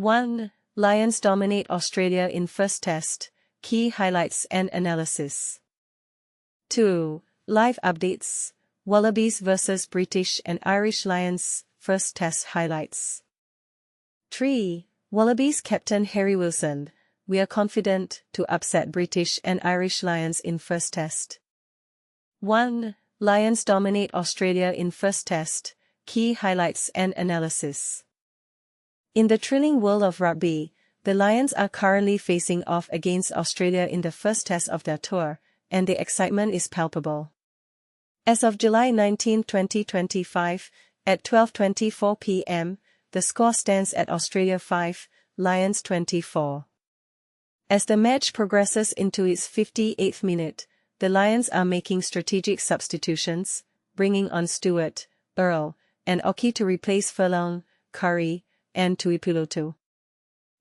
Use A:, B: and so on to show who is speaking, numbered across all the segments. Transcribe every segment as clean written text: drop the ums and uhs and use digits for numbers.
A: 1. Lions dominate Australia in first test, key highlights and analysis. 2. Live updates, Wallabies vs British and Irish Lions, first test highlights. 3. Wallabies captain Harry Wilson, we are confident to upset British and Irish Lions in first test. 1. Lions dominate Australia in first test, key highlights and analysis. In the thrilling world of rugby, the Lions are currently facing off against Australia in the first test of their tour, and the excitement is palpable. As of July 19, 2025, at 12:24 p.m., the score stands at Australia 5, Lions 24. As the match progresses into its 58th minute, the Lions are making strategic substitutions, bringing on Stewart, Earl, and Oki to replace Furlong, Curry, and Tuipulotu.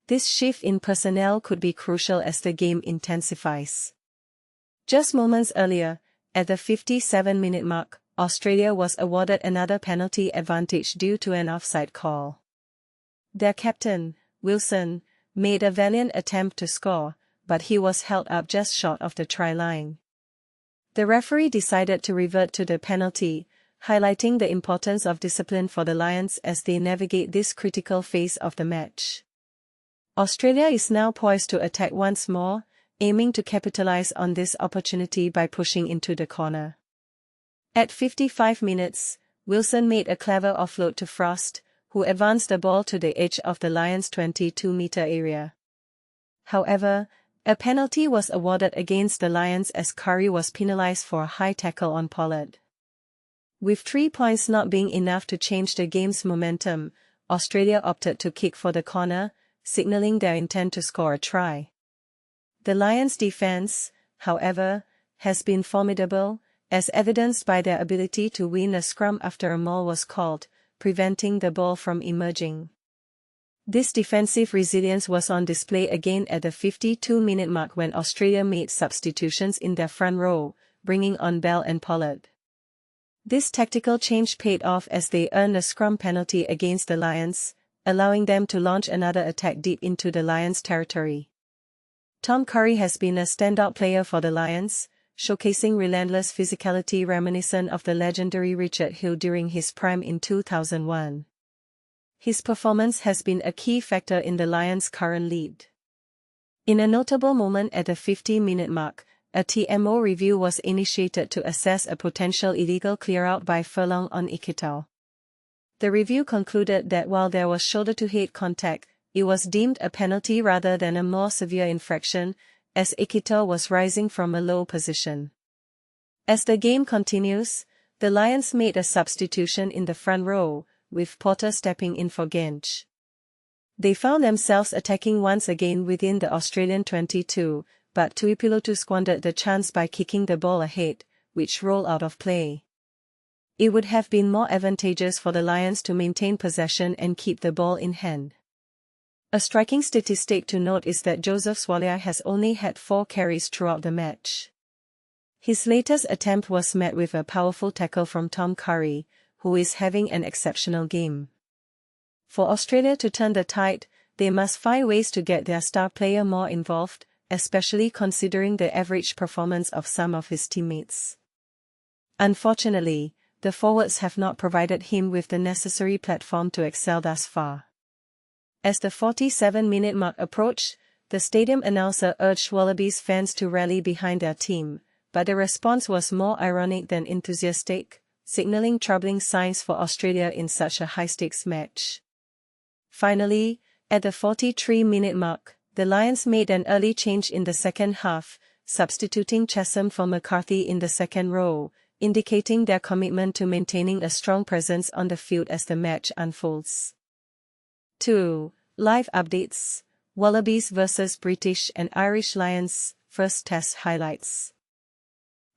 A: This shift in personnel could be crucial as the game intensifies. Just moments earlier, at the 57-minute mark, Australia was awarded another penalty advantage due to an offside call. Their captain, Wilson, made a valiant attempt to score, but he was held up just short of the try line. The referee decided to revert to the penalty, highlighting the importance of discipline for the Lions as they navigate this critical phase of the match. Australia is now poised to attack once more, aiming to capitalize on this opportunity by pushing into the corner. At 55 minutes, Wilson made a clever offload to Frost, who advanced the ball to the edge of the Lions' 22-meter area. However, a penalty was awarded against the Lions as Curry was penalized for a high tackle on Pollard. With 3 points not being enough to change the game's momentum, Australia opted to kick for the corner, signaling their intent to score a try. The Lions' defense, however, has been formidable, as evidenced by their ability to win a scrum after a maul was called, preventing the ball from emerging. This defensive resilience was on display again at the 52-minute mark when Australia made substitutions in their front row, bringing on Bell and Pollard. This tactical change paid off as they earned a scrum penalty against the Lions, allowing them to launch another attack deep into the Lions' territory. Tom Curry has been a standout player for the Lions, showcasing relentless physicality reminiscent of the legendary Richard Hill during his prime in 2001. His performance has been a key factor in the Lions' current lead. In a notable moment at the 50-minute mark, a TMO review was initiated to assess a potential illegal clear-out by Furlong on Ikitau. The review concluded that while there was shoulder-to-head contact, it was deemed a penalty rather than a more severe infraction, as Ikitau was rising from a low position. As the game continues, the Lions made a substitution in the front row, with Porter stepping in for Gench. They found themselves attacking once again within the Australian 22, but Tuipulotu squandered the chance by kicking the ball ahead, which rolled out of play. It would have been more advantageous for the Lions to maintain possession and keep the ball in hand. A striking statistic to note is that Joseph Swallow has only had 4 carries throughout the match. His latest attempt was met with a powerful tackle from Tom Curry, who is having an exceptional game. For Australia to turn the tide, they must find ways to get their star player more involved, especially considering the average performance of some of his teammates. Unfortunately, the forwards have not provided him with the necessary platform to excel thus far. As the 47-minute mark approached, the stadium announcer urged Wallabies fans to rally behind their team, but the response was more ironic than enthusiastic, signaling troubling signs for Australia in such a high-stakes match. Finally, at the 43-minute mark, the Lions made an early change in the second half, substituting Chesham for McCarthy in the second row, indicating their commitment to maintaining a strong presence on the field as the match unfolds. 2. Live updates, Wallabies vs British and Irish Lions, first test highlights.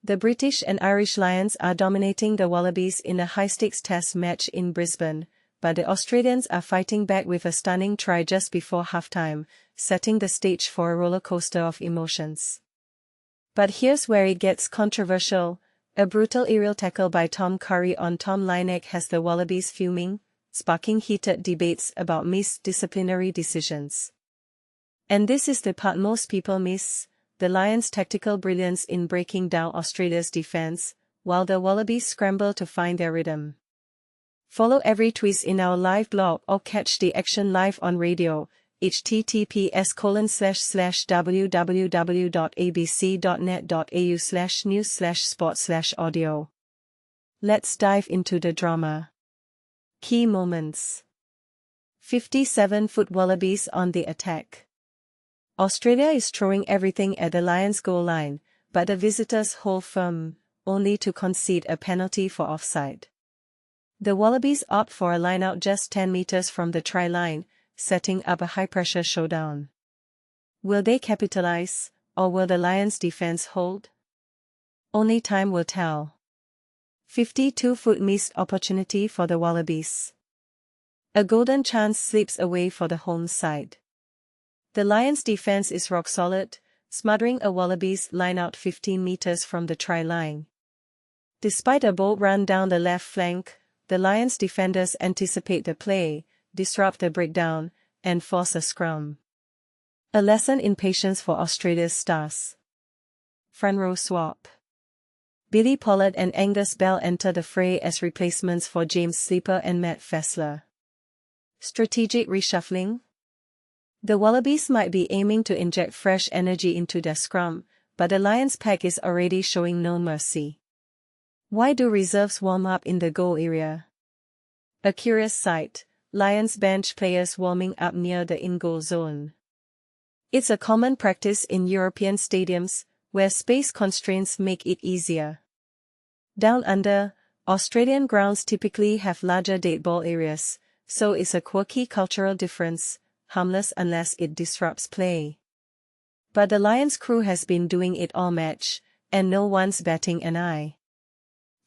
A: The British and Irish Lions are dominating the Wallabies in a high-stakes test match in Brisbane, but the Australians are fighting back with a stunning try just before halftime, setting the stage for a roller coaster of emotions. But here's where it gets controversial. A brutal aerial tackle by Tom Curry on Tom Lineker has the Wallabies fuming, sparking heated debates about missed disciplinary decisions. And this is the part most people miss: the Lions' tactical brilliance in breaking down Australia's defence, while the Wallabies scramble to find their rhythm. Follow every twist in our live blog or catch the action live on radio. https://www.abc.net.au/news/sport/audio. Let's dive into the drama. Key moments. 57-foot Wallabies on the attack. Australia is throwing everything at the Lions' goal line, but the visitors hold firm, only to concede a penalty for offside. The Wallabies opt for a lineout just 10 meters from the try line, setting up a high-pressure showdown. Will they capitalize, or will the Lions' defense hold? Only time will tell. 52-foot missed opportunity for the Wallabies. A golden chance slips away for the home side. The Lions' defense is rock solid, smothering a Wallabies lineout 15 meters from the try line. Despite a bold run down the left flank, the Lions' defenders anticipate the play, disrupt the breakdown, and force a scrum. A lesson in patience for Australia's stars. Front row swap. Billy Pollard and Angus Bell enter the fray as replacements for James Slipper and Matt Fessler. Strategic reshuffling. The Wallabies might be aiming to inject fresh energy into their scrum, but the Lions pack is already showing no mercy. Why do reserves warm up in the goal area? A curious sight: Lions bench players warming up near the in-goal zone. It's a common practice in European stadiums, where space constraints make it easier. Down under, Australian grounds typically have larger dead ball areas, so it's a quirky cultural difference, harmless unless it disrupts play. But the Lions crew has been doing it all match, and no one's batting an eye.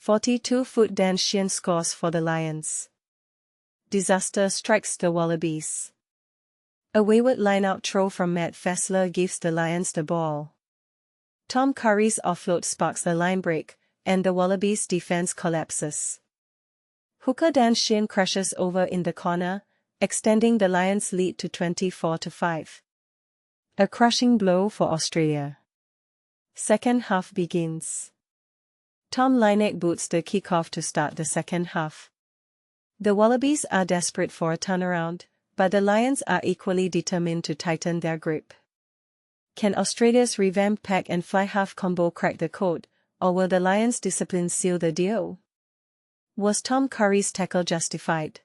A: 42-foot Dan Sheehan scores for the Lions. Disaster strikes the Wallabies. A wayward line-out throw from Matt Fessler gives the Lions the ball. Tom Curry's offload sparks a line break, and the Wallabies' defense collapses. Hooker Dan Sheehan crashes over in the corner, extending the Lions' lead to 24-5. A crushing blow for Australia. Second half begins. Tom Lineck boots the kickoff to start the second half. The Wallabies are desperate for a turnaround, but the Lions are equally determined to tighten their grip. Can Australia's revamped pack and fly-half combo crack the code, or will the Lions' discipline seal the deal? Was Tom Curry's tackle justified?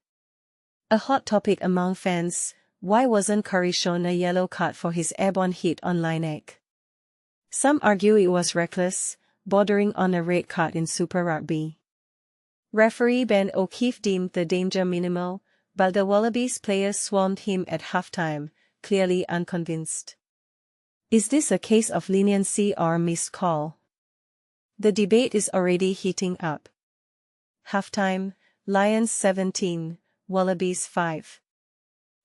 A: A hot topic among fans: why wasn't Curry shown a yellow card for his airborne hit on Lineck? Some argue it was reckless, bordering on a red card in Super Rugby. Referee Ben O'Keefe deemed the danger minimal, but the Wallabies players swarmed him at halftime, clearly unconvinced. Is this a case of leniency or a missed call? The debate is already heating up. Halftime: Lions 17, Wallabies 5.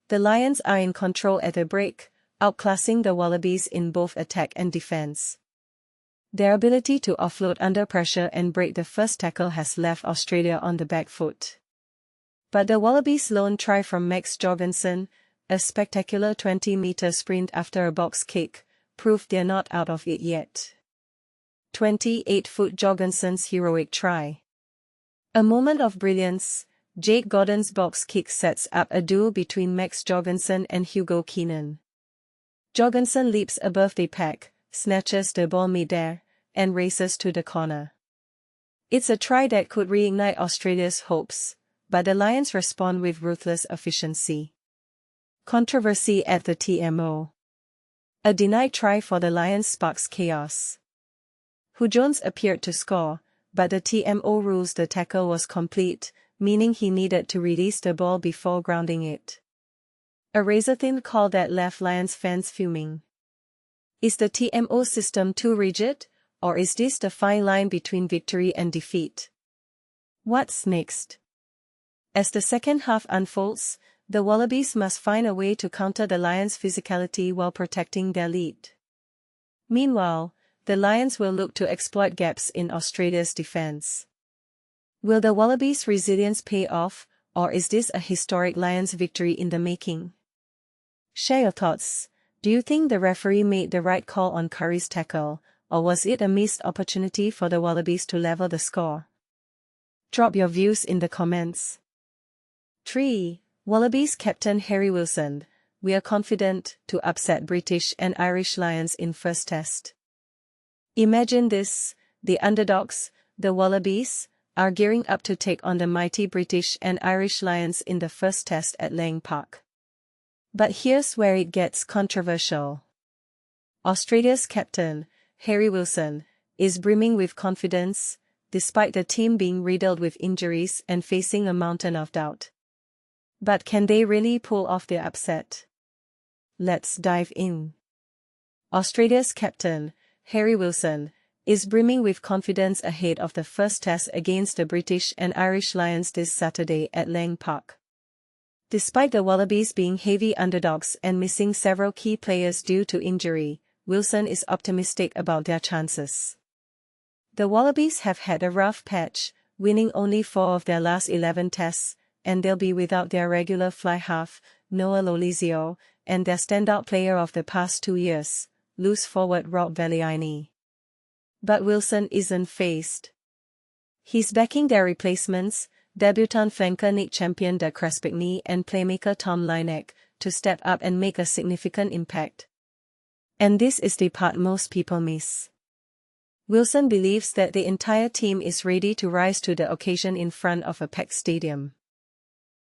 A: The Lions are in control at the break, outclassing the Wallabies in both attack and defense. Their ability to offload under pressure and break the first tackle has left Australia on the back foot. But the Wallabies' lone try from Max Jorgensen, a spectacular 20-meter sprint after a box kick, proved they're not out of it yet. 28-foot Jorgensen's heroic try. A moment of brilliance, Jake Gordon's box kick sets up a duel between Max Jorgensen and Hugo Keenan. Jorgensen leaps above the pack, snatches the ball mid-air, and races to the corner. It's a try that could reignite Australia's hopes, but the Lions respond with ruthless efficiency. Controversy at the TMO. A denied try for the Lions sparks chaos. Hu Jones appeared to score, but the TMO rules the tackle was complete, meaning he needed to release the ball before grounding it. A razor-thin call that left Lions fans fuming. Is the TMO system too rigid, or is this the fine line between victory and defeat? What's next? As the second half unfolds, the Wallabies must find a way to counter the Lions' physicality while protecting their lead. Meanwhile, the Lions will look to exploit gaps in Australia's defense. Will the Wallabies' resilience pay off, or is this a historic Lions victory in the making? Share your thoughts. Do you think the referee made the right call on Curry's tackle, or was it a missed opportunity for the Wallabies to level the score? Drop your views in the comments. 3. Wallabies captain Harry Wilson. We are confident to upset British and Irish Lions in first test. Imagine this, the underdogs, the Wallabies, are gearing up to take on the mighty British and Irish Lions in the first test at Lang Park. But here's where it gets controversial. Australia's captain, Harry Wilson, is brimming with confidence, despite the team being riddled with injuries and facing a mountain of doubt. But can they really pull off the upset? Let's dive in. Australia's captain, Harry Wilson, is brimming with confidence ahead of the first test against the British and Irish Lions this Saturday at Lang Park. Despite the Wallabies being heavy underdogs and missing several key players due to injury, Wilson is optimistic about their chances. The Wallabies have had a rough patch, winning only 4 of their last 11 tests, and they'll be without their regular fly half, Noah Lolesio, and their standout player of the past 2 years, loose forward Rob Veliaini. But Wilson isn't phased. He's backing their replacements, debutant flanker Nick Champion de Crespigny and playmaker Tom Lineck, to step up and make a significant impact. And this is the part most people miss. Wilson believes that the entire team is ready to rise to the occasion in front of a packed stadium.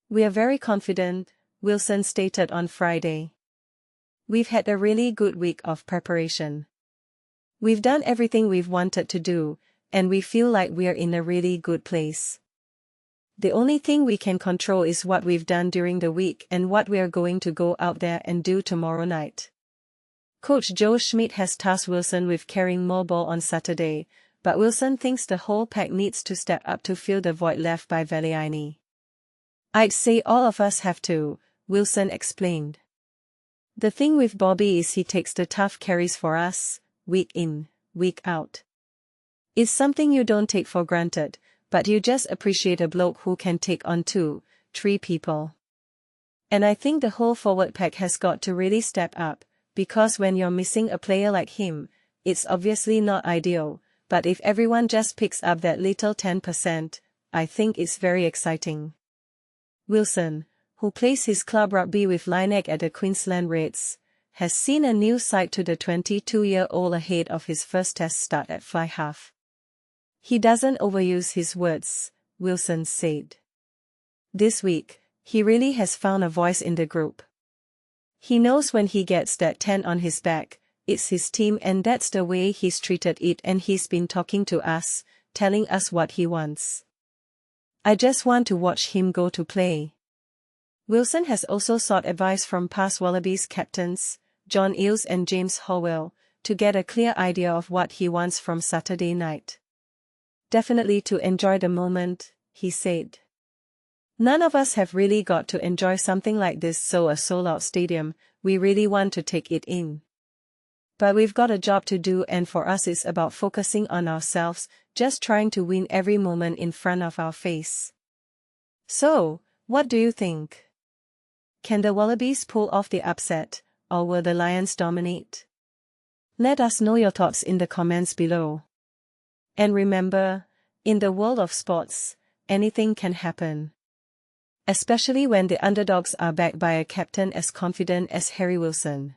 A: We are very confident, Wilson stated on Friday. We've had a really good week of preparation. We've done everything we've wanted to do, and we feel like we're in a really good place. The only thing we can control is what we've done during the week and what we're going to go out there and do tomorrow night. Coach Joe Schmidt has tasked Wilson with carrying more ball on Saturday, but Wilson thinks the whole pack needs to step up to fill the void left by Veliaini. I'd say all of us have to, Wilson explained. The thing with Bobby is he takes the tough carries for us, week in, week out. It's something you don't take for granted, but you just appreciate a bloke who can take on 2, 3 people. And I think the whole forward pack has got to really step up, because when you're missing a player like him, it's obviously not ideal, but if everyone just picks up that little 10%, I think it's very exciting. Wilson, who plays his club rugby with Lineck at the Queensland Reds, has seen a new side to the 22-year-old ahead of his first test start at fly half. He doesn't overuse his words, Wilson said. This week, he really has found a voice in the group. He knows when he gets that 10 on his back, it's his team and that's the way he's treated it, and he's been talking to us, telling us what he wants. I just want to watch him go to play. Wilson has also sought advice from past Wallabies captains, John Eales and James Howell, to get a clear idea of what he wants from Saturday night. Definitely to enjoy the moment, he said. None of us have really got to enjoy something like this, so a sold-out stadium, we really want to take it in. But we've got a job to do, and for us it's about focusing on ourselves, just trying to win every moment in front of our face. So, what do you think? Can the Wallabies pull off the upset, or will the Lions dominate? Let us know your thoughts in the comments below. And remember, in the world of sports, anything can happen. Especially when the underdogs are backed by a captain as confident as Harry Wilson.